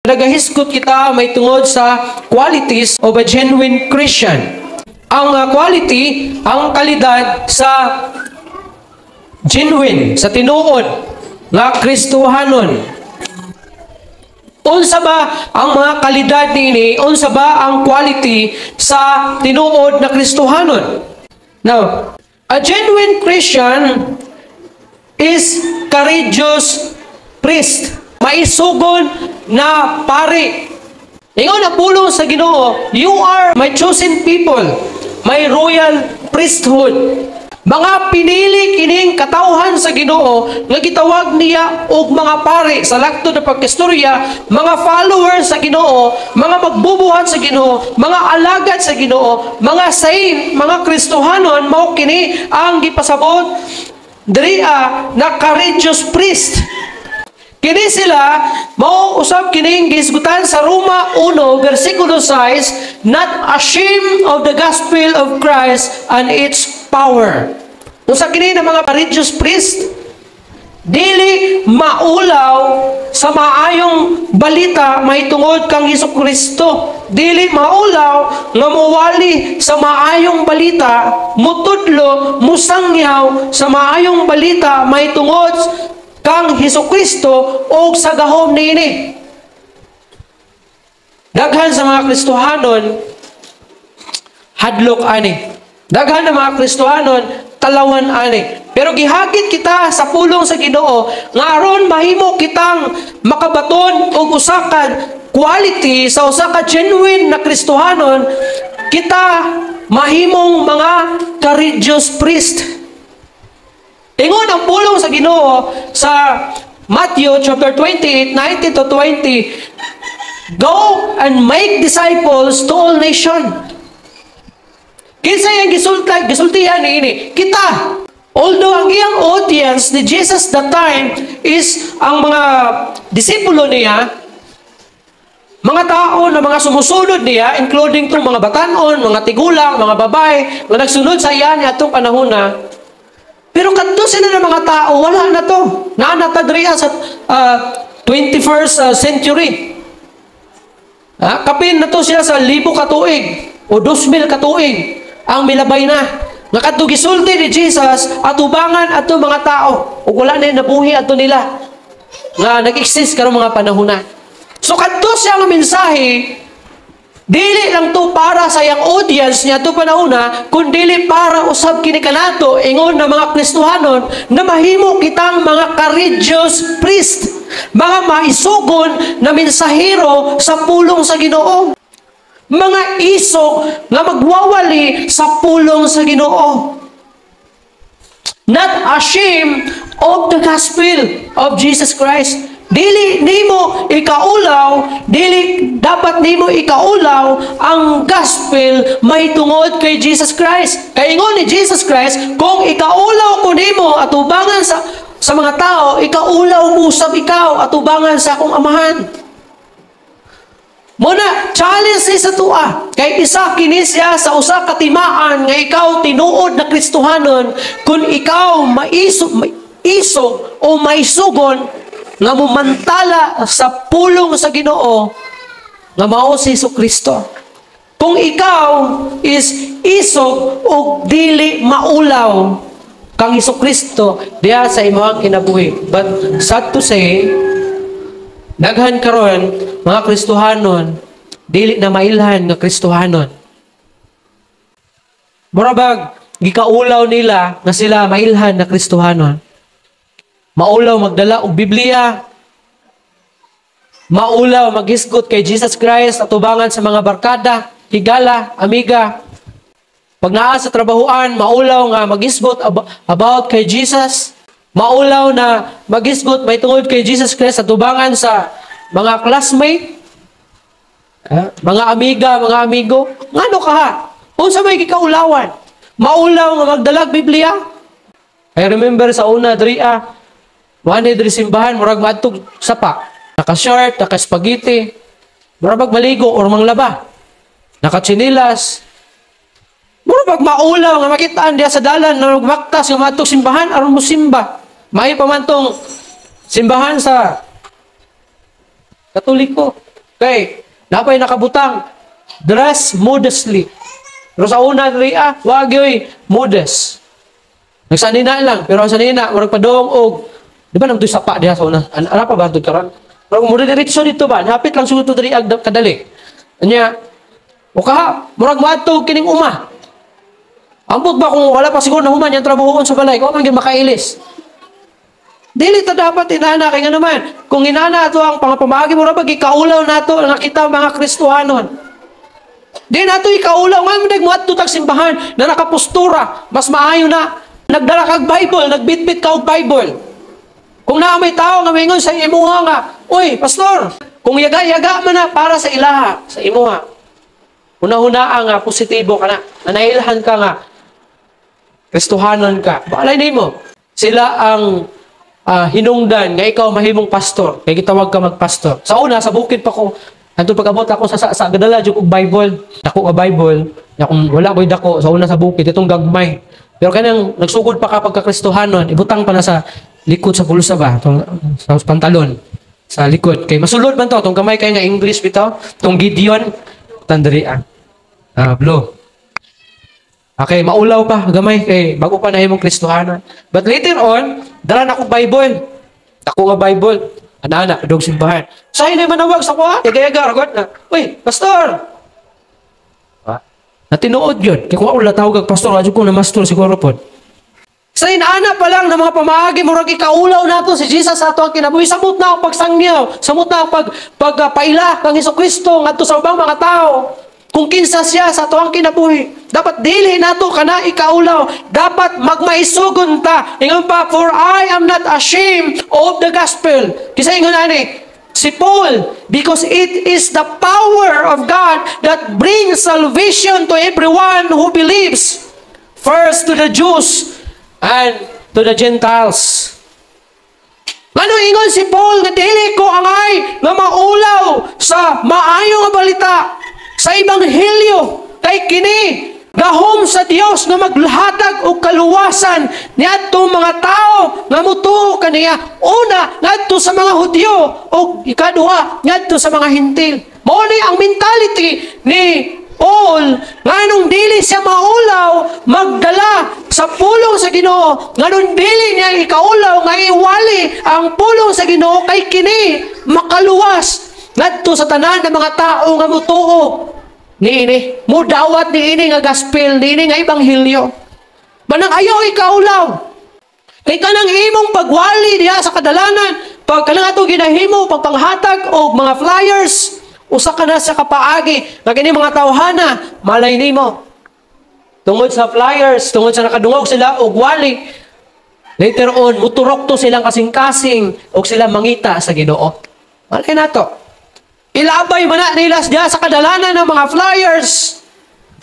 Nagahisgot kita may tungod sa qualities of a genuine Christian. Ang quality, ang kalidad sa genuine, sa tinuod nga Kristohanon. Unsa ba ang mga kalidad niini? Unsa ba ang quality sa tinuod na Kristohanon? Now, a genuine Christian is courageous priest. Maisugon na pari. Ingon na pulong sa Ginoo, you are my chosen people, my royal priesthood. Mga pinili kining katawhan sa Ginoo nga gitawag niya og mga pari sa laktod na pagkistorya, mga followers sa Ginoo, mga magbubuhat sa Ginoo, mga alagad sa Ginoo, mga saint, mga Kristohanon, mao kini ang gipasabot diri na courageous priest. Kini sila mao usab kining gisgutan sa Roma 1 versikulo 6, not ashamed of the gospel of Christ and its power. Usa kini na mga courageous priest, dili maulaw sa maayong balita mahitungod kang Hesukristo. Dili maulaw nga muwali sa maayong balita, mutudlo, musangyaw sa maayong balita mahitungod kang Hesukristo o sa gahom niini. Daghan sa mga Kristohanon hadlok ani. Daghan na mga Kristohanon talawan ani. Pero gihagit kita sa pulong sa Ginoo nga aron mahimo kitang makabaton og usa ka quality sa usa ka genuine na Kristohanon, kita mahimong mga courageous priest. Ingon ang pulong sa Ginoo sa Matthew chapter 28, 19 to 20. Go and make disciples to all nations. Kinsa yang gisultihan niini? Kita. Although ang iyang audience ni Jesus that time is ang mga disipulo niya, mga tao na mga sumusunod niya, including tong mga batanon, mga tigulang, mga babae, nga nagsunod sa iya niya atong panahon na. Pero kadto sila ng mga tao, wala na to. Naanatadriya sa 21st century. Kapin na to sila sa 1,000 katuig o 2,000 katuig ang milabay na. Nga kadto gisulti ni Jesus atubangan ato mga tao. O wala na yung nabuhi ato nila. Nga nag-exist karong mga panahon na. So kadto siya ang mensahe, dili lang to para sa iyang audience niya to panahona, kundi para usab kini kanato ingon na mga Kristohanon na mahimo kitang mga courageous priest, mga maisugon na mensahero sa pulong sa Ginoo, mga isog nga magwawali sa pulong sa Ginoo, not ashamed of the gospel of Jesus Christ. Dili nimo ikaulaw, dili dapat nimo ikaulaw ang gospel may tungod kay Jesus Christ. Kay ingon ni Jesus Christ, kung ikaulaw ko nimo atubangan sa mga tao, ikaulaw mo usab ikaw atubangan sa akong amahan. Muna, challenge sa tua. Kay isa kini siya sa usa ka timaan nga ikaw tinuod na Kristohanon, kung ikaw maisog o maisugon nga mumantala sa pulong sa Ginoo nga mao si Hesukristo. Kung ikaw is isog o dili maulaw kang Hesukristo diha sa imong kinabuhi. But sad to say, daghan karon mga Kristohanon dili na mailhan nga Kristohanon. Murabag gikaulaw nila nga sila mailhan na Kristohanon. Maulaw magdala og Biblia. Maulaw maghisgot kay Jesus Christ atubangan sa mga barkada, higala, amiga. Pag naa sa trabahoan, maulaw nga maghisgot about kay Jesus. Maulaw na maghisgot may tungod kay Jesus Christ atubangan sa mga classmate, mga amiga, mga amigo. Ngano ka ha? Unsa may gikaulawan? Maulaw nga magdalag Biblia. I remember sa una dria, wala diri simbahan, murag maadtog sapa. Naka-short, naka-spaghetti. Murag maligo or manglaba. Naka-chinilas. Murag maulaw nga makitaan diya sa dalan na magmaktas nga maadtog simbahan aron mo simba. May pamantong simbahan sa Katoliko. Kay, napay nakabutang, dress modestly. Pero sa una, wag yo'y modest. Nagsanina lang, pero ang sanina, marag padong og, di ba nang do'y sapa diha sa una? Ano pa ba ito karon? Pero kung diretso dito ba, hapit lang sugot diri ag kadali. Anya, o ka, murag maadto kining uma. Ambot ba kung wala pa siguro na human yung trabahoon sa balay, kung man gyud makailis. Dili ta dapat inana kay nga naman. Kung inana ato ang pangapamagi mo ra ba gikaulaw nato nakita mga Kristohanon. Di nato ikaulaw nga man mo tag simbahan na nakapostura, mas maayo na nagdala kag Bible, nagbitbit ka og Bible. Kung naa may tao nga mingon sa imuha nga, "Uy, pastor, kung yaga-yaga man na para sa ilaha, sa imuha." Una-una nga positibo ka na. Nanailhan ka nga. Kristohanon ka. Baalay nimo. Sila ang hinungdan nga ikaw mahimong pastor. Kaya gitawag ka magpastor. Sa una, sa bukid pa ko, anto pag-abot ako sa gadala jud og Bible. Dako nga Bible. Ya kung wala ko'y dako sa una sa bukid itong gagmay. Pero kanang nagsugod pa kapag kakristohanon, ibutang pa na sa likod sa pulsa ba, sa pantalon, sa likod. Kay masulod man to, itong kamay kay nga English bitaw, itong Gideon, tandarian. Blue. Okay, maulaw pa, gamay, kay bago pa na yung kristohanon. But later on, dala na akong Bible. Ako nga Bible. Ana-ana, dog simbahan. Sa'yo na manawag sa kuha, yaga-yaga, ragot na. Uy, pastor! Natinuod yun. Kaya kung ako latawag ang pastor, adyo ko na master siguro po. Sa inaana pa lang ng mga pamahagi, murag ikaulaw nato si Jesus sa ato ang kinabuhi. Samot na ang pagsangyaw. Samot na ang pagpaila ng Jesucristo ngadto sa ubang mga tao. Kung kinsa siya sa ato ang kinabuhi. Dapat dili nato kana ikaulaw. Dapat magmaisugon ta. Ingon pa, for I am not ashamed of the gospel. Kisa ingon ani, si Paul, because it is the power of God that brings salvation to everyone who believes. First to the Jews and to the Gentiles. Ano ingon si Paul nga dili ko angay nga maulaw sa maayo nga balita sa ebanghelyo kay kini gahom sa Dios nga maghatag og kaluwasan niadtong mga tao nga mutuo kaniya. Una ngadto sa mga Hudyo ug ikaduha ngadto sa mga Hintil. Mao ni ang mentality ni Paul nganong dili siya maulaw magdala sa pulong sa Ginoo, nganong dili niya ikaulaw nga iwali ang pulong sa Ginoo kay kini makaluwas ngadto sa tanan ng mga tao nga mutuo niini, mudawat niini nga gospel, niini nga ebanghelyo. Manang ayaw ikaulaw. Kay kanang imong pagwali diha sa kadalanan, pag kanang ato ginahimo pagpanghatag og mga flyers, usa ka na sa kapaagi, nga kini mga tawhana, malay nimo. Tungod sa flyers, tungod sa nakadungog sila og wali, later on muturok to silang kasing-kasing og sila mangita sa Ginoo. Malay nato. Ilabay man na nila diya sa kadalanan ng mga flyers.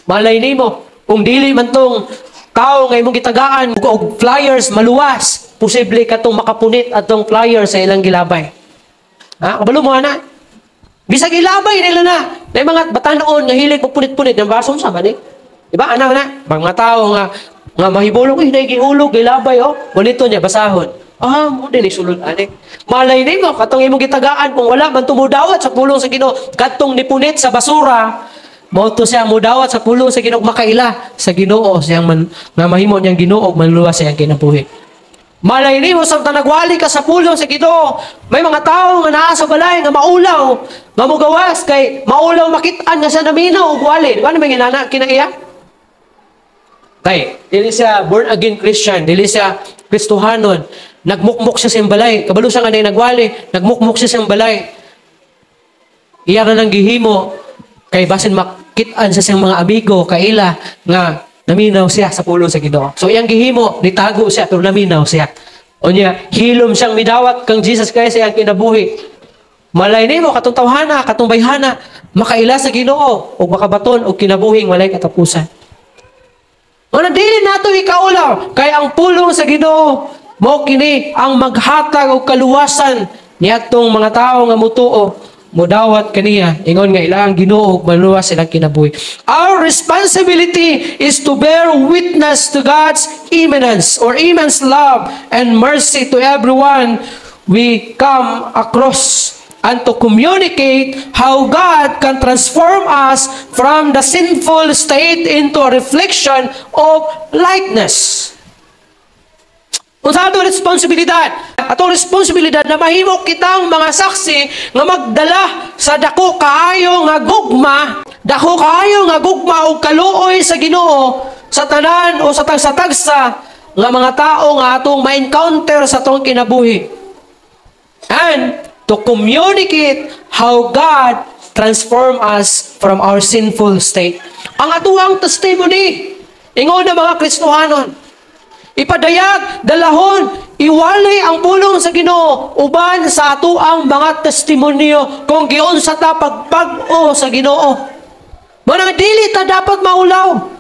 Malay nimo, kung dili man tong tao nga imong gitagaan og flyers maluwas, posible katong makapunit atong flyers sa ilang gilabay. Kabalo mo na. Bisag ilabay nila na. May mga batanon nga hilig magpunit-punit ng bason sa bani. Diba? Ana na. Mga tao nga mahibulong gihulog gilabay bonito niya basahon. Mo din isulod ani. Malay nimo katong imong gitagaan kung wala man tumudawat sa pulong sa Ginoo, katong nipunit sa basura, mao to siya mudawat sa pulong sa Ginoo makaila sa Ginoo siyang nga mahimo niyang Ginoo manluwas sa iyang kinabuhi. Malay nimo samtang nagwali ka sa pulong sa Ginoo, may mga tawo nga naa sa balay nga maulaw, nga mugawas kay maulaw makit-an nga sa naminaw og wali. Ano man ginana kinaiya? Kay dili siya born again Christian, dili siya Kristohanon. Nagmukmuk siya sa balay. Kabalo siya nga na nagwali. Nagmukmuk siya sa balay. Iya na nang gihimo. Kay basin makitaan sa siyang mga amigo, kaila, nga naminaw siya sa pulong sa Ginoo. So iyang gihimo, nitago siya, pero naminaw siya. O niya, hilom siyang midawat kang Jesus Christ sa iyang kinabuhi. Malay nimo katong tawhana, katong bayhana, makaila sa Ginoo, o makabaton, o kinabuhing walay katapusan. O dili nato ikaulaw, kay ang pulong sa Ginoo, mao kini ang maghatag og kaluwasan niadtong mga tawo nga mutuo mudawat kaniya ingon nga ilang Ginoo ug maluwas silang kinabuhi. Our responsibility is to bear witness to God's immanence or immense love and mercy to everyone we come across. and to communicate how God can transform us from the sinful state into a reflection of likeness. Unsa ato responsibilidad? Atong responsibilidad na mahimo kitang mga saksi nga magdala sa dako kaayo nga gugma o kaluoy sa Ginoo sa tanan o sa tagsa-tagsa nga mga tao nga atong ma-encounter sa atong kinabuhi. And to communicate how God transform us from our sinful state. Ang atuang testimony, ingon na mga Kristohanon, ipadayag, dalahon, iwalay ang pulong sa Ginoo uban sa atuang mga testimonyo kung giunsa ta pagpag-o sa Ginoo. Manang dili ta dapat maulaw.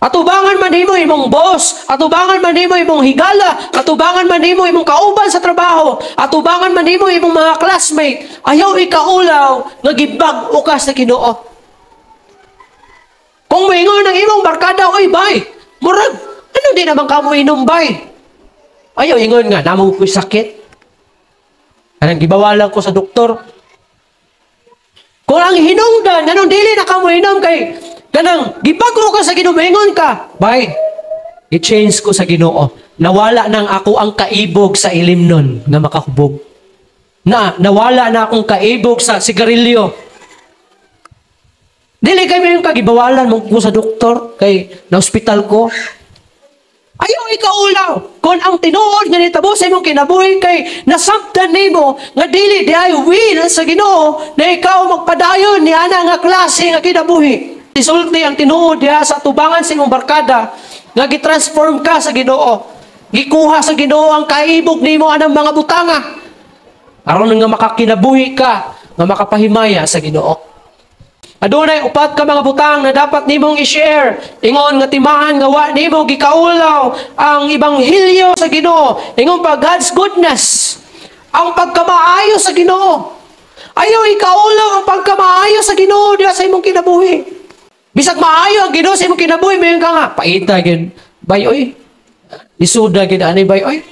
Atubangan man nimo imong boss, atubangan man nimo imong higala, atubangan man nimo imong kauban sa trabaho, atubangan man nimo imong mga classmate, ayaw ikaulaw nga gibag-o ka sa Ginoo. Kung moingon ng imong barkada, oy bay, murag ano di naman ka mo inom, bay? Ayaw, ingon nga, namang ko'y sakit. Anong gibawalan ko sa doktor. Kung ang hinungdan, ganun dili na ka mo inom kay, ganang, gibago ka sa Ginoo, ingon ka. Bay, i-change ko sa Ginoo. Nawala nang ako ang kaibog sa ilim nun, nga makahubog. Nawala na akong kaibog sa sigarilyo. Dili kayo yung kagibawalan mo ko sa doktor, kay na-hospital ko. Ayaw ikaulaw. Kung ang tinuod nga nitabo sa imong kinabuhi kay nasabtan nimo nga dili di ay will sa Ginoo na ikaw magpadayon ni ana nga klase nga kinabuhi. Isulti ang tinuod diha sa tubangan sa imong barkada nga gitransform ka sa Ginoo. Gikuha sa Ginoo ang kaibog nimo anang mga butanga. Aron nga makakinabuhi ka nga makapahimaya sa Ginoo. Adunay upat ka mga butang na dapat nimong i-share. Ingon nga timaan nga wa nimo gikaulaw ang ebanghelyo sa Ginoo. Ingon pa God's goodness. Ang pagkamaayo sa Ginoo. Ayaw ikaulaw ang pagkamaayo sa Ginoo diha sa imong kinabuhi. Bisag maayo ang Ginoo sa imong kinabuhi, mayon ka nga paita gyud. Bay oy. Isuda gyud ani bay oy.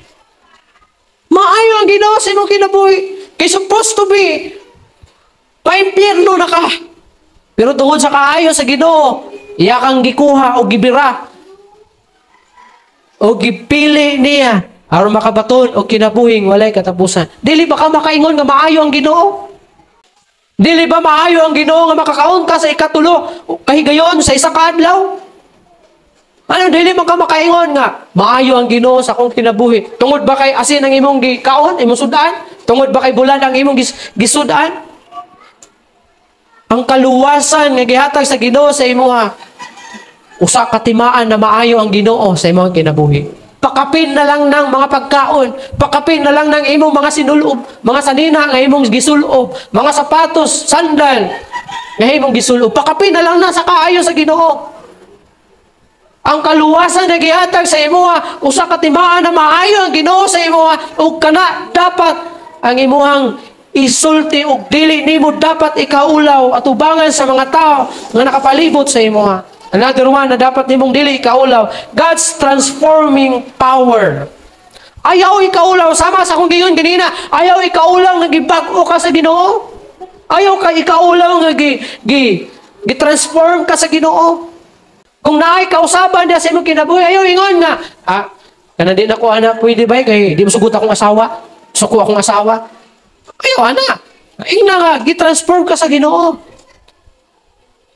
Maayo ang Ginoo sa imong kinabuhi. Kay supposed to be pa-impyerno na ka. Pero tungod sa kaayo sa Ginoo, iya kang gikuha o gibira o gipili niya aron makabaton o kinabuhing walay katapusan. Dili ba ka makaingon nga maayo ang Ginoo? Dili ba maayo ang Ginoo nga makakaon ka sa ikatulo kahigayon sa isa ka adlaw? Ano dili man ka makaingon nga maayo ang Ginoo sa akong kinabuhi? Tungod ba kay asin ang imong gikaon, imong sudan? Tungod ba kay bulan ang imong gisudan? Ang kaluwasan nga gihatag sa Ginoo sa imong usa ka timaan na maayo ang Ginoo sa imong kinabuhi. Pakapin na lang ng mga pagkaon, pakapin na lang ng imong mga sinulob, mga sanina nga imong gisulob, mga sapatos, sandal nga imong gisulob. Pakapin na lang na sa kaayo sa Ginoo. Ang kaluwasan nga gihatag sa imong usa ka timaan na maayo ang Ginoo sa imong ug kana dapat ang imong isulti ug dili nimo dapat ikaulaw at ubangan sa mga tao nga nakapalibot sa imo. Another one na dapat nimong dili ikaulaw, God's transforming power. Ayaw ikaulaw, sama sa akong giyon ganina, ayaw ikaulaw nga gibag-o ka sa Ginoo. Ayaw ka ikaulaw nga gi-transform ka sa Ginoo. Kung naay kausaban diha sa imong kinabuhi, ayaw ingon nga, kana di na ko ana pwede ba kay di mo sugot akong asawa. Suko akong asawa. Ayaw, ana. Ina nga, gitransform ka sa Ginoo.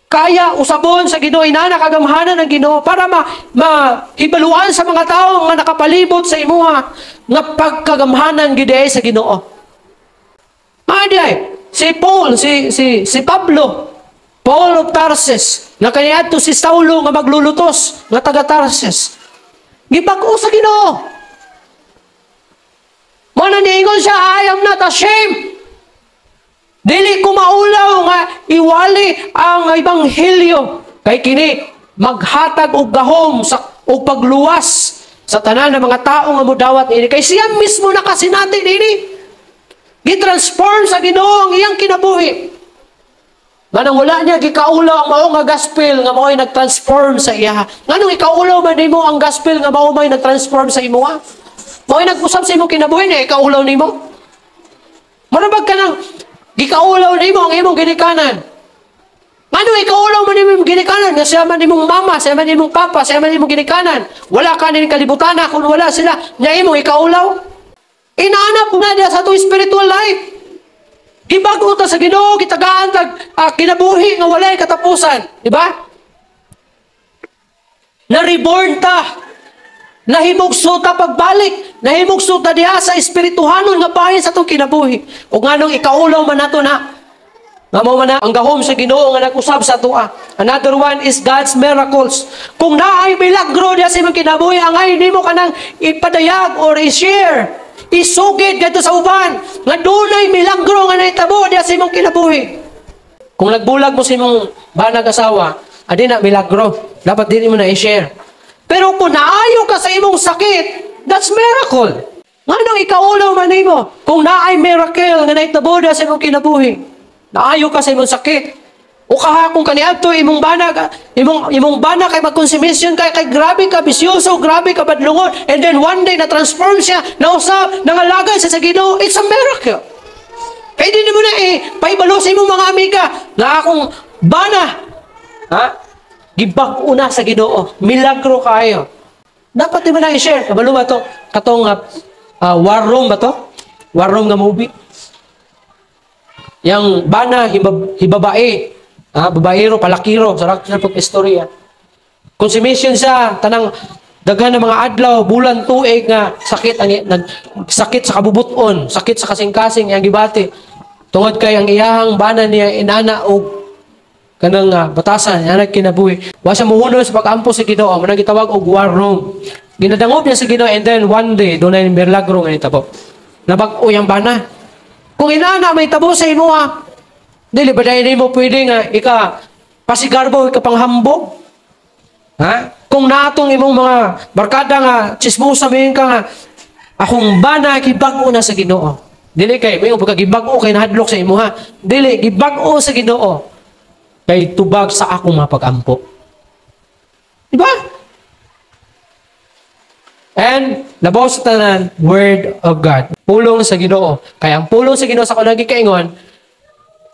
Kaya usabon sa Ginoo, inana kagamhanan ng Ginoo para mahibaluan sa mga tao nga nakapalibot sa imuha nga pagkagamhanan gid sa Ginoo. Maday, si Paul, si Pablo, Paul of Tarsus, na kaniadto si Saulo nga maglulutos, nga taga Tarsus. Gibag-o sa Ginoo. Mana niingon siya, I am not ashamed. Dili ko maulaw nga iwali ang ebanghelyo. Kay kini, maghatag og gahom og pagluwas sa tanan ng mga tao nga mudawat ini. Kay siya mismo nakasinati ini. Gitransform sa Ginoo ang iyang kinabuhi. Nganong wala niya gikaulaw ang mao nga gospel nga mao'y nagtransform sa iya. Nganong ikaulaw man nimo ang gospel nga mao may nagtransform sa imo? Mo'y nag-usap sa imong kinabuhi na ikaulaw nimo. Marabag ka ng gikaulaw na ang imong ginikanan. Ano ikaulaw man imong ginikanan? Nga siya man imong mama, siya man imong papa, siya man imong ginikanan. Wala ka ning kalibutan kung wala sila. Nya imong ikaulaw. Inaanap na diya sa itong spiritual life. Gibago ta sa Ginoo, gitagaan tag kinabuhi nga walay katapusan, di ba? Na-reborn ta. Nahimugso ta pagbalik, nahimugso ta diha sa espirituhanon nga bahin sa itong kinabuhi. Ug nganong ikaulaw man nato na. Nga mo man na ang gahom sa Ginoo nga nag-usab sa tua. Another one is God's miracles. Kung naay milagro diha sa imong kinabuhi, angay nimo kanang ipadayag or i-share. Isugid kadto sa uban nga dunay milagro nga nahitabo diha sa imong kinabuhi. Kung nagbulag mo sa imong banag asawa, adi na milagro. Dapat din mo na i-share. Pero kung naayo ka sa imong sakit, that's miracle. Nganong ikaulaw man nimo kung naay miracle nga nahitabo diha sa imong kinabuhi. Naayo ka sa imong sakit. O kahapon kaniadto imong banag, imong banag kay magkonsumisyon kay grabe ka bisyoso, grabe ka badlungon, and then one day na transform siya, nausab, nangalagay siya sa Ginoo. It's a miracle. Kaya di mo na paibalo sa imong mga amiga na akong bana. Ha? Gibag una sa Ginoo. Milagro kayo. Dapat di mo na i-share. Kabalo ba to? Katong War Room ba to? War Room nga movie. Yang bana hibabae. Babaero, palakiro, sarap na pag-istorya. Consummation siya, tanang daghan ng mga adlaw, bulan, tuig nga sakit sakit sa kabubuton, sakit sa kasing-kasing yang gibati. Tungod kay ang iyahang bana niya inana og kanang batasan, yan kinabuhi. Wa siya muhunol sa pag-ampo sa Ginoo, man gitawag og war room. Ginadangop niya sa Ginoo and then one day dunay milagro nga nitabo. Nabag-o yang bana. Kung inana may tabo sa imo dili ba dahil mo pwede nga pasigarbo, panghambog? Ha? Kung natong imong mga barkada nga, chismosa mayin ka nga, akong bana, gibag-o na sa Ginoo. Dili kay, may pagkagibag-o kay nahadlok sa imo ha. Dili, gibag-o sa Ginoo. Kay tubag sa akong mga pag-ampo. Diba? And, labaw sa tanan, Word of God. Pulong sa Ginoo. Kaya ang pulong sa Ginoo sa kunagi kaingon,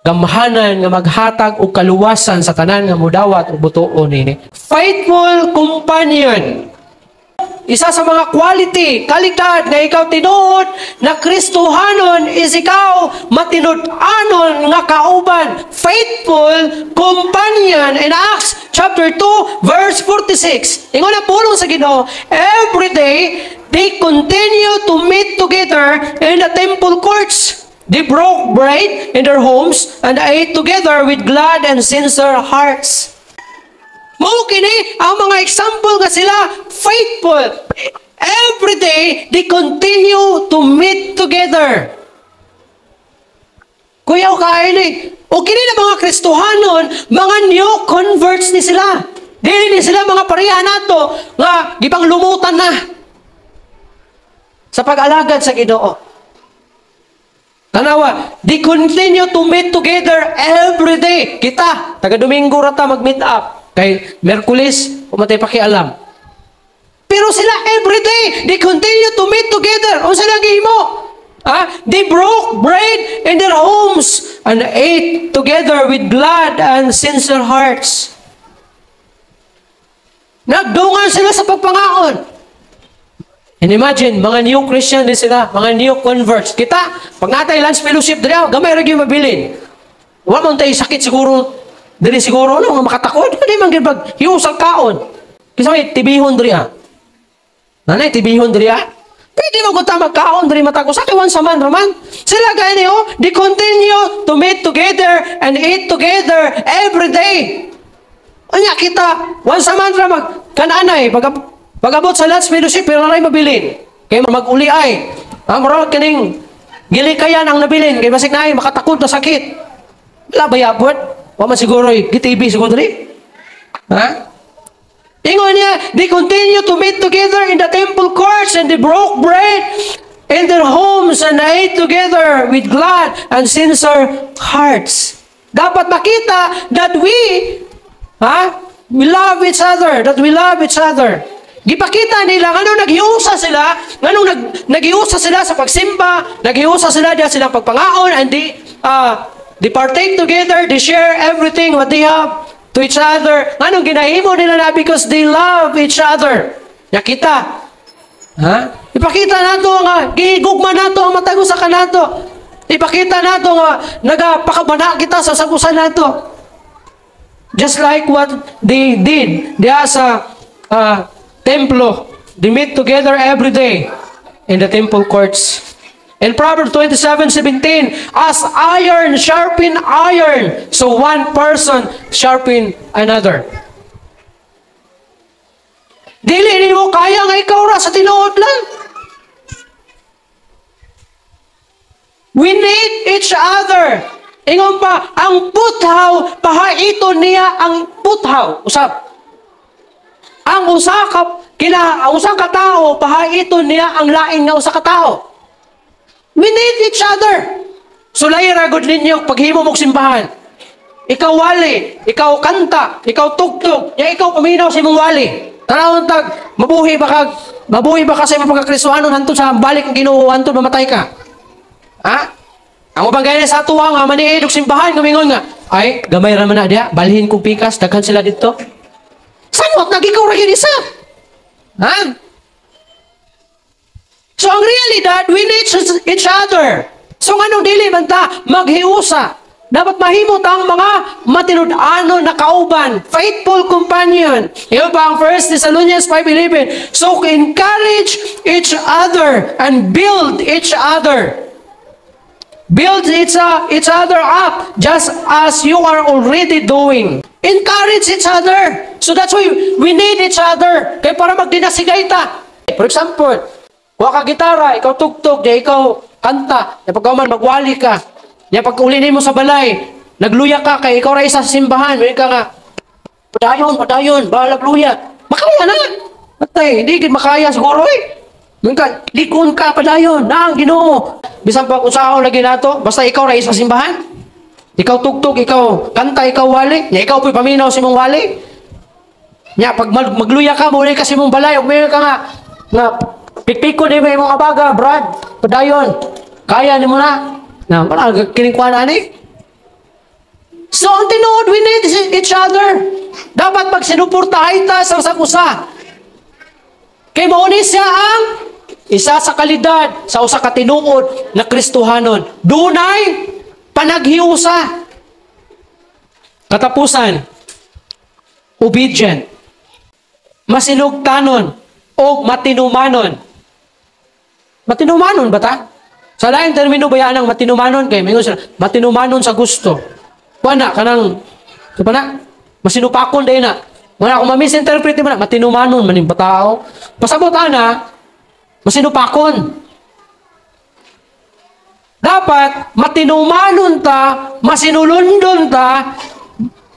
gamhanan nga maghatag og kaluwasan sa tanan nga mudawat og butuon nini. Faithful companion. Isa sa mga quality, kalidad na ikaw tinuod na Kristohanon is ikaw matinud-anon nga kauban. Faithful companion in Acts chapter 2 verse 46. Ingon ang pulong sa Ginoo, every day they continue to meet together in the temple courts. They broke bread in their homes and ate together with glad and sincere hearts. Mao kini ang mga example nga sila faithful. Every day they continue to meet together. Kuya kaay ni, o kini na mga Kristohanon, mga new converts ni sila. Dili ni sila mga pareha nato nga gipang lumutan na sa pag-alagad sa Ginoo. Tanawa, they continue to meet together every day. Kita, taga-Domingo rata mag-meet up. Kay Merkulis, pumatay pakialam. Pero sila every day, they continue to meet together. O sila gihimo? They broke bread in their homes and ate together with glad and sincere hearts. Nagdungan sila sa pagpangaon. And imagine, mga new Christian din sila, mga new converts. Kita, pag natay lunch fellowship dito, gamay rin yung mabilin. Wala mong tayo sakit siguro, dili siguro, ano, nga makatakod, hindi man gilbag, hiusang kaon. Kasi may tibihon diri Nanay, tibihon diri Pwede mo kung magkaon diri matako sa kiwan sa man, Roman. Sila gaya niyo, they continue to meet together and eat together every day. Anya kita, once a month mag kananay, pag-abot sa lunch fellowship, pero naray mabilin. Kaya mag-uli ay. Marami kaning gilikayan ang nabilin. Kaya masik na ay, makatakot na sakit. Wala ba yabot? Wala man siguro gitibi siguro rin. Ingon niya, they continue to meet together in the temple courts and they broke bread in their homes and ate together with glad and sincere hearts. Dapat makita that we love each other, that we love each other. Gipakita nila nganong naghiusa sila, nganong naghiusa sila sa pagsimba, naghiusa sila diya silang pagpangaon, and they partake together, they share everything what they have to each other. Nganong ginahimo nila na because they love each other. Nakita? Ha? Ipakita nato nga gihigugma nato ang matag usa kanato. Ipakita nato nga nagapakabana kita sa sagusan nato. Just like what they did diya sa templo. They meet together every day in the temple courts. In Proverbs 27:17, as iron sharpen iron, so one person sharpen another. Dili mo kaya nga ikaw ra sa tinuod lang. We need each other. Ingon pa, ang puthaw, pahaiton niya ang puthaw. Usap. Ang usa ka tao, pahaiton niya ang lain nga usa ka tao. We need each other. Sulay ragod ninyo paghimo mong simbahan. Ikaw wali, ikaw kanta, ikaw tugtog, ya ikaw paminaw sa imong wali. Tanawon tag mabuhi ba ka sa imong pagkakristohanon hantod sa balik ang Ginoo hantod mamatay ka. Ha? Ang ubang gaya sa atuwa nga maniid og simbahan ngamingon nga, ay gamay ra man na diha, balhin kong pikas, daghan sila dito. Sanot nagikaw ra gyud isa. Ha? So ang realidad, we need each other. So nganong dili man ta maghiusa? Dapat mahimo tang mga matinud-ano na kauban, faithful companion. Iyo ba ang 1 Thessalonians 5:11? So encourage each other and build each other. Build each other up just as you are already doing. Encourage each other. So that's why we need each other. Kaya para magdinasigay ta. For example, kuha ka gitara, ikaw tugtog, di ikaw kanta, di pagkauman magwali ka, di pag-ulinin mo sa balay, nagluya ka, kay ikaw rin sa simbahan, may ka nga, padayon, balag luya. Makaya na. Matay, hindi makaya siguro eh. May ka, likon ka, padayon, ang Ginoo. Bisan pa kung saan lagi nato, basta ikaw rin sa simbahan. Ikaw tugtog, ikaw kanta, ikaw wali, nya ikaw po'y paminaw sa mong wali. Nya pag magluya ka, muli ka sa mong balay, o may ka nga pikpiko ni may mga abaga, Brad, padayon, kaya ni mo na. Na, parang kinikuha na ni. So, ang tinuod, we need each other. Dapat pag sinuportahay ta sa usa. Kay mauni siya ang isa sa kalidad sa usa ka tinuod na Kristohanon. Dunay panaghiusa. Katapusan, obedient, masinugtanon, o matinumanon. Matinumanon ba ta? Sa laing termino ba yan ang matinumanon? Kaya may sila, matinumanon sa gusto. Wala ka nang, masinupakon dahil na. Wala kung ma-misinterpret mo na, matinumanon, maning batao. Pasabot na, masinupakon. Dapat, matinumanon ta, masinulundon ta,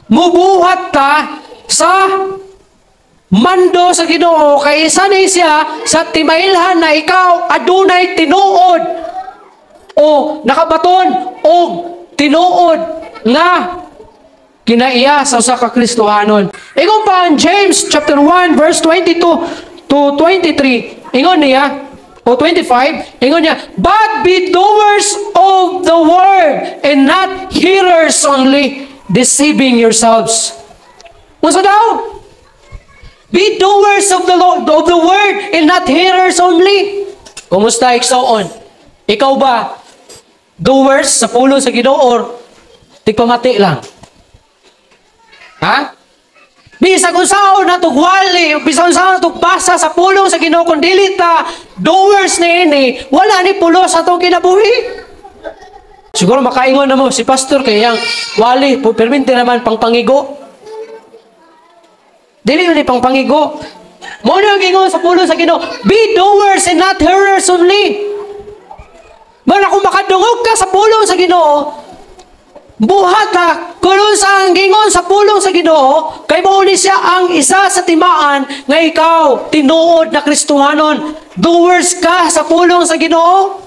mubuhat ta sa mando sa Ginoo, kay sanay siya sa timailhan na ikaw adunay tinuod o nakabaton o tinuod nga kinaiya sa usa ka Kristohanon. Ingon pa ang James chapter 1 verse 22 to 23. Ingon niya o 25, ingon niya, but be doers of the word and not hearers only, deceiving yourselves. Unsa daw? Be doers of the word and not hearers only. Kumusta iksoon? Ikaw ba doers sa pulong sa Ginoo or tigpamati lang? Ha? Bisa kung saan na tugwali, bisa kung saan na tugbasa sa pulong sa Ginoo, kung dili ta doers ni ini, wala ni pulo sa itong kinabuhi. Siguro makaingon na mo si pastor kayang wali, perminte naman pangpangigo. Dili ni pangpangigo. Mo na gingon sa pulong sa Ginoo, be doers and not hearers only. Mara kung makadungog ka sa pulong sa Ginoo, buhat ka kung sa gingon sa pulong sa Ginoo, kay mao ni siya ang isa sa timaan nga ikaw tinuod na Kristohanon. Doers ka sa pulong sa Ginoo.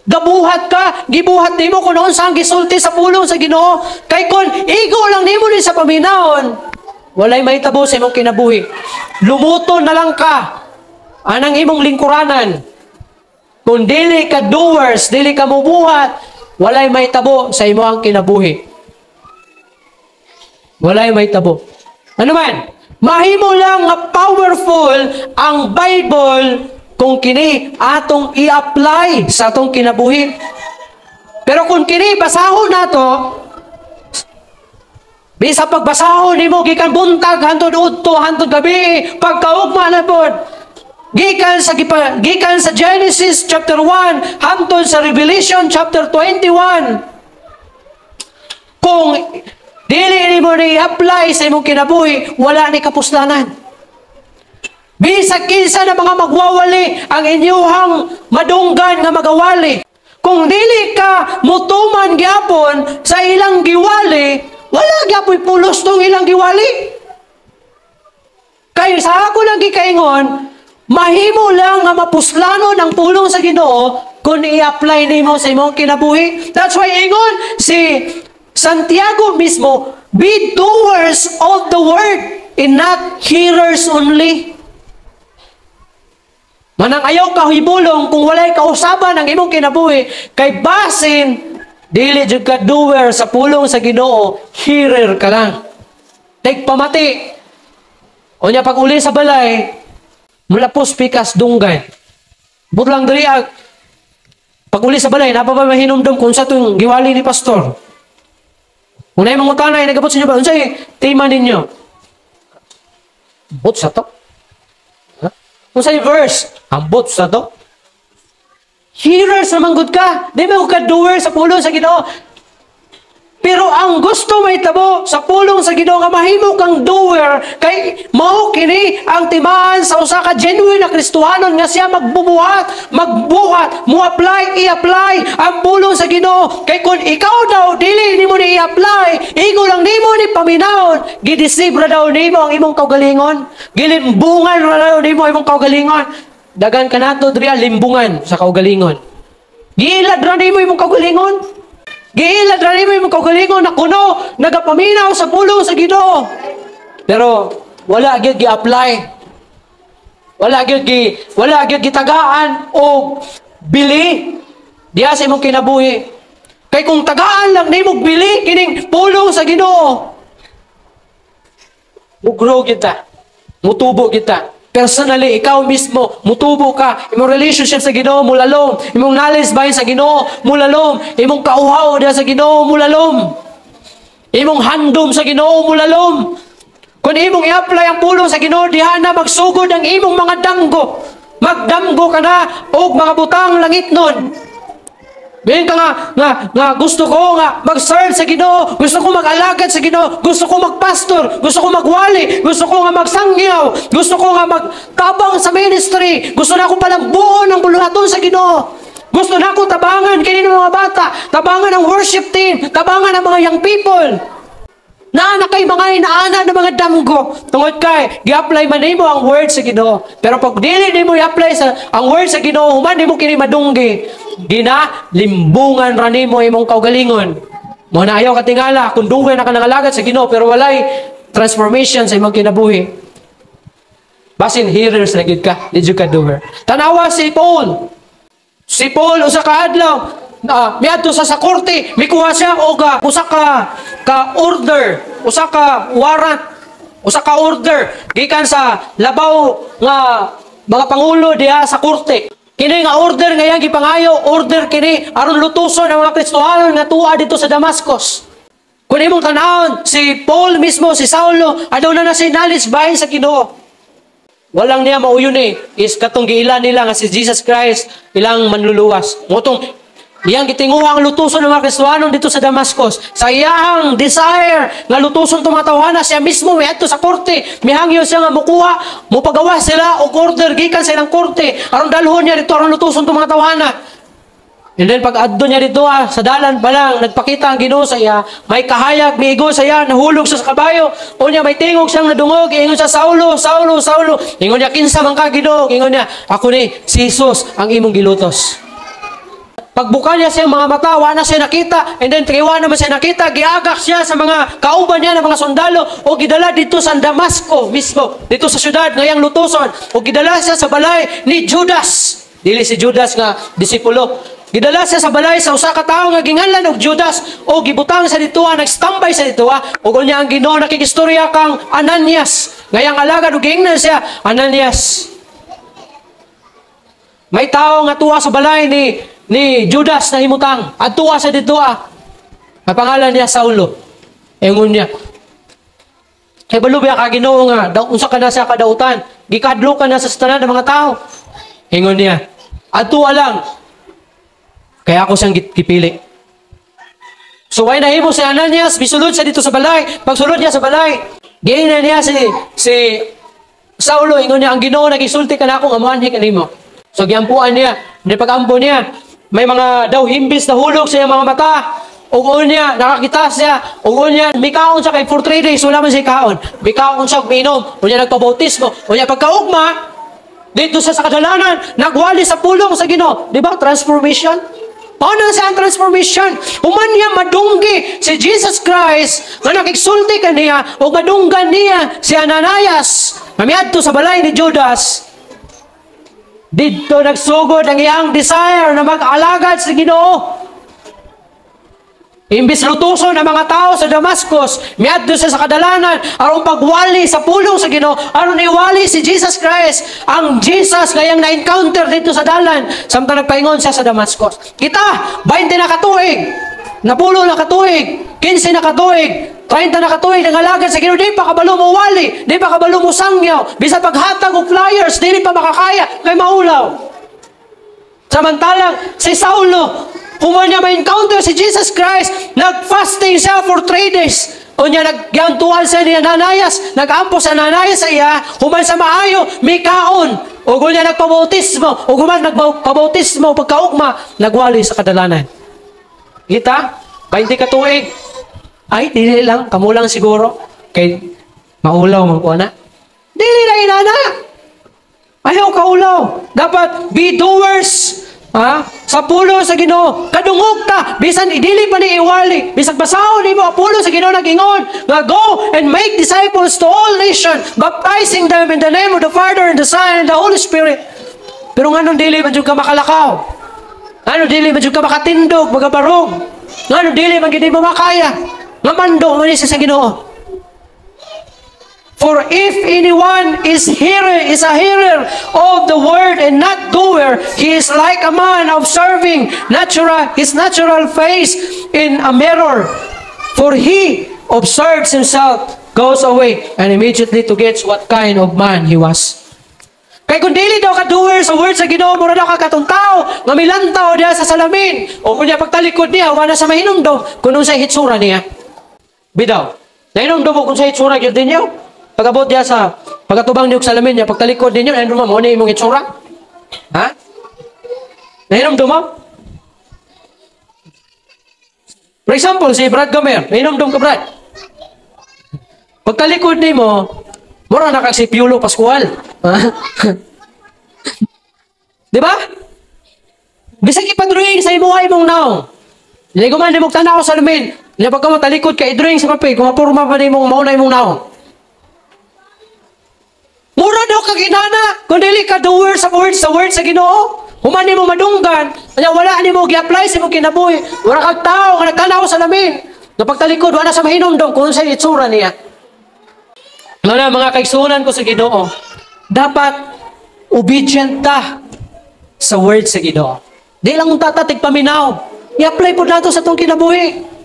Gabuhat ka, gibuhat nimo kung unsa ang gisulti sa pulong sa Ginoo. Kay kun igo lang nimo ni sa paminahon, walay mahitabo sa imong kinabuhi. Lumuto na lang ka anang imong lingkuranan. Kung dili ka doers, dili ka mubuhat, walay mahitabo sa imong kinabuhi. Walay mahitabo. Ano man, mahimo lang nga powerful ang Bible kung kini atong i-apply sa atong kinabuhi. Pero kung kini basahon nato, bisa pagbasahon nimo gikan buntag hangtod udto hangtod gabi pagkaugma na pod, gikan sa Genesis chapter 1 hangtod sa Revelation chapter 21, kung dili nimo ni apply sa imong kinabuhi, wala ni kapuslanan. Bisag kinsa na mga magwawali ang inyuhang madunggan nga magawali, kung dili ka mutuman gyapon sa ilang giwali, wala gyapoy pulos tong ilang giwali. Kay sa ako lang gikaingon, mahimo lang nga mapuslanon ang pulong sa Ginoo kung i-apply nimo sa imong kinabuhi. That's why ingon si Santiago mismo, be doers of the word and not hearers only. Manang ayaw ka hibulong kung walay kausaban ang imong kinabuhi, kay basin dili jud ka doer sa pulong sa Ginoo, hearer ka lang. Tigpamati. O nya pag uli sa balay, mulapos pikas dunggay. Butlang diri pag uli sa balay, napa ba mahinumdum kung sa itong giwali ni pastor? Kung na yung mga utanay, nagabot sa inyo ba? Unsay tema ninyo? Bot sa to? Huh? Unsay verse? Ang bot sa to? Hearers naman good ka. Di ba ka doer sa pulong sa Ginoo? Pero ang gusto may tabo sa pulong sa Ginoo nga mahimo kang doer, kay mao kini ang timaan sa usa ka genuine na Kristohanon nga siya magbubuhat, i-apply ang pulong sa Ginoo. Kay kung ikaw daw dili nimo ni i-apply, igo lang nimo ni paminawon, gideceive ra daw nimo ang imong kaugalingon, gilimbungan ra daw nimo ang imong kaugalingon. Dagan ka nato diri limbungan sa kaugalingon. Giilad ra nimo imong kaugalingon. Giilad ra nimo imong kaugalingon na kuno nagapaminaw sa pulong sa Ginoo. Pero wala gyud gi-apply. Wala gyud gitagaan o bili diha sa imong kinabuhi. Kay kung tagaan lang nimo bili kining pulong sa Ginoo, mugro kita. Mutubo kita. Personally, ikaw mismo, mutubo ka. Imong relationship sa Ginoo, mulalom. Imong knowledge bahin sa Ginoo, mulalom. Imong kauhaw diha sa Ginoo, mulalom. Imong handom sa Ginoo, mulalom. Kung imong i-apply ang pulong sa Ginoo, diha na magsugod ang imong mga danggo. Magdamgo ka na og mga butang langit nun. Bihin ka nga gusto ko nga mag-serve sa Ginoo, gusto ko mag-alagad sa Ginoo, gusto ko mag-pastor, gusto ko magwali, gusto ko nga magsangyaw, gusto ko nga magtabang sa ministry, gusto na ako palang buo ng buluhaton sa Ginoo. Gusto na ako tabangan kini ng mga bata, tabangan ang worship team, tabangan ang mga young people. Na kay mga inaana ng mga damgo. Tungod kay gi-apply man nimo ang word sa Ginoo. Pero pag dili nimo i-apply ang word sa Ginoo, human nimo kini madunggi. Limbungan ra nimo imong kaugalingon. Mo na ayaw katingala kung dungay na ka nangalagad sa Ginoo pero walay transformation sa imong kinabuhi. Basin hearers na gid ka, di jud ka doer. Tanawa si Paul. Si Paul usa ka adlaw miadto sa korte, mikuha siya og usa ka order, usa ka warrant, usa ka order gikan sa labaw nga mga pangulo diha sa korte. Kini nga order nga yang gipangayo, order kini aron lutuson ang mga Kristohanon nga tuwa dito sa Damascus. Kung imong tanawon, si Paul mismo, si Saulo, adlaw na si knowledge bahin sa Ginoo. Walang niya mauyon is katong giila nila nga si Jesus Christ ilang manluluwas. Motong iyang gitinguha ang lutuson ng mga Kristohanon dito sa Damascus. Sa iyang desire nga lutuson itong mga tawhana, siya mismo may ato sa korte. Mihangyo siya nga mukuha, mupagawa sila o order gikan sa ilang korte. Aron dalhon niya dito, aron lutuson itong mga tawhana. And then pag adto niya dito sa dalan pa lang, nagpakita ang Ginoo sa iya, may kahayag, may igo sa iya, nahulog sa kabayo. O niya may tingog siyang nadungog, ingon siya, Saulo, Saulo, Saulo. Ingon niya, kinsa man ka Ginoo? Ingon niya, ako ni, si Jesus ang imong gilutos. Pagbuka niya sa mga mata, wala na siya nakita. And then, triwa naman siya nakita. Giagak siya sa mga kauban niya ng mga sundalo. O gidala dito sa Damasco mismo. Dito sa syudad, ngayang Lutuson. O gidala siya sa balay ni Judas. Dili si Judas nga, disipulo. Gidala siya sa balay sa usa ka tawo nga ginganlan og Judas. O gibutang sa ditoa, nagstambay sa ditoa. O niya ang Ginoo nakikistorya kang Ananias. Ngayang alagad o gingnan siya, Ananias. May tao nga tuwa sa balay ni Judas na himutang. At tuwa sa ditoa. Ang pangalan niya Saulo. Engon niya. Kay balubi ka Ginoo nga, unsa ka na sa kadautan. Gikadlo ka na sa tanan ng mga tao. Engon niya. At tuwa lang. Kaya ako siyang gipili. So why nahimo si Ananias, bisulod siya dito sa balay. Pagsulod niya sa balay, giingnan niya si Saulo, ingon niya, ang Ginoo nagisulti ka na akong amuanhi kanimo. So giampuan niya, pag-ampo niya, may mga daw himbis na hulog sa iyang mga mata. Ugon niya, nakakita siya. Ugon niya, may kaon siya kay for 3 days, wala man siya kaon. May kaon siya, minom. Unya nagpabautismo. Unya pagkaugma, dito sa kadalanan, nagwali sa pulong sa Ginoo. Di ba? Transformation. Paano sa transformation? Human niya madunggi si Jesus Christ nga nakigsulti ka niya o madunggan niya si Ananias. Mamiadto sa balay ni Judas. Dito nagsugod ang iyang desire na mag-alagad sa Ginoo. Imbis lutuson ang mga tao sa Damascus, miadto siya sa kadalanan, aron pagwali sa pulong sa Ginoo, aron iwali si Jesus Christ, ang Jesus ngayang na-encounter dito sa dalan, samtang nagpaingon siya sa Damascus. Kita, 20 na katuig, napulo na katuig, 15 na katuig, 30 na katuig, nangalagad sa Ginoo, di pa kabalo mo wali, di pa kabalo mo sangyaw, bisa paghatag o flyers, di pa makakaya, kay maulaw. Samantalang, si Saulo, human niya ma-encounter si Jesus Christ, nag-fasting siya for 3 days. O niya, nagyantuan siya ni Ananias, nag-ampo sa Ananias sa iya, human sa maayo, may kaon. O kung niya nagpabautismo, o human nagpabautismo, pagkaugma, nagwali sa kadalanan. Kita? 20 katuig. Ay, dili lang, kamo lang siguro. Kay maulaw man ko na. Dili na inana. Ayaw kaulaw. Dapat be doers. Sa pulo sa Ginoo, kadungog ta, bisan idili pa ni iwali, bisag basaho ni mo pulo sa Ginoo nagingon, nga go and make disciples to all nations, baptizing them in the name of the Father and the Son and the Holy Spirit. Pero nganong dili man jud ka makalakaw? Ano dili man jud ka makatindog, magabarog? Ngano dili man gid mo makaya? Nga mando man sa Ginoo. For if anyone is a hearer of the word and not doer, he is like a man observing his natural face in a mirror. For he observes himself, goes away, and immediately forgets what kind of man he was. Kaya kung dili daw ka-doer sa word sa Ginoo, mura daw ka katong tao, nga milantaw diya sa salamin, o kung niya pagtalikod niya, wala sa mahinumdom, kung sa hitsura niya. Bidaw, nahinumdom mo kung sa hitsura, yun din niyo. Pag-abot niya sa pagkatubang niyog sa lamin niya, pagtalikod ninyo, nahinom mo, ano yung itsura? Ha? Nahinom mo? For example, si Brad Gomer, nahinom ka, Brad. Pagtalikod ni mo, mura na kag si Piolo Pascual. Ha? Di ba? Bisag ipadrawing sa imuhay mong naong. Hindi ko man di mong tanaw sa lamin. Hindi pagka matalikod ka, i-drawing sa papel, kung mapurma pa di mong maunay mong naong. Mura daw kag inana, kung dili ka doer sa word sa Ginoo. Human nimo madunggan, kanya wala nimo gi-apply sa imong kinabuhi. Wala kag tao nga nagtanaw sa lamin. Napagtalikod wala sa mahinumdom kung sa itsura niya. Mga kaigsunan ko sa Ginoo, dapat obedient ta sa word sa Ginoo. Di lang tatig paminaw. I-apply po nato sa tong kinabuhi.